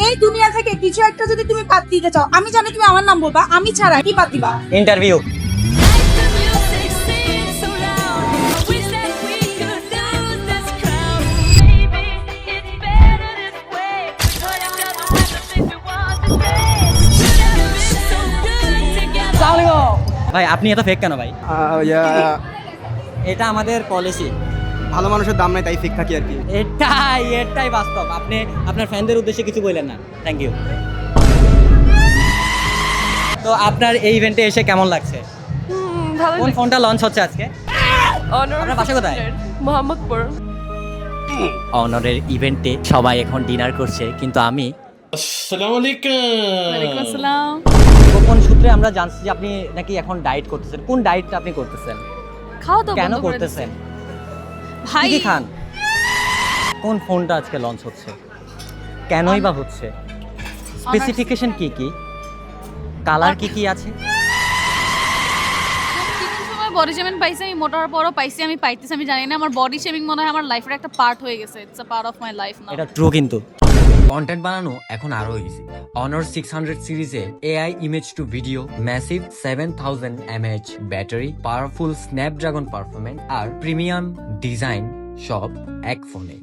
এই দুনিয়া থেকে কিছু একটা যদি তুমি বাদ দিতে চাও, আমি জানি তুমি আমার নাম বলবা, আমি ছাড়া কি বাদ দিবা? ইন্টারভিউ। ভাই আপনি এত ফেক কেন ভাই? এটা আমাদের পলিসি। ভালো মানুষের দাম নাই, তাই ফেক থাকি আর কি। এটাই বাস্তব। আপনি আপনার ফ্যানদের উদ্দেশ্যে কিছু বললেন না। Thank you. তো আপনার এই ইভেন্টে এসে কেমন লাগছে? ভালো কোন ফোনটা লঞ্চ হচ্ছে আজকে? অনার আপনার বাসা কোথায়? মোহাম্মদপুর। অনারের ইভেন্টে সবাই এখন ডিনার করছে, কিন্তু আমি ওয়ালাইকুম আসসালাম। গোপন সূত্রে আমরা জানছি যে আপনি নাকি এখন ডায়েট করতেছেন। কোন ডায়েটটা আপনি করতেছেন? খাওয়া দাওয়া কেন বন্ধ করে করতেছেন? দিছি। ভাই কি খান? কোন ফোনটা আজকে লঞ্চ হচ্ছে? কেনই বা হচ্ছে? স্পেসিফিকেশন কি কি? কালার কি কি আছে? কিছু সময় বডি শেমিং পাইছি, আমি মোটার পরও পাইছি, আমি পাইতেছি, আমি জানি না। আমার বডি শেমিং মনে হয় আমার লাইফের একটা পার্ট হয়ে গেছে। It's a part of my life নাও। এটা ট্রু কিন্তু। কন্টেন্ট বানানো এখন আরো ইজি। অনার 600 সিরিজে AI image to video, massive 7000 mAh battery, powerful Snapdragon performance আর প্রিমিয়াম ডিজাইন সব এক ফোনে।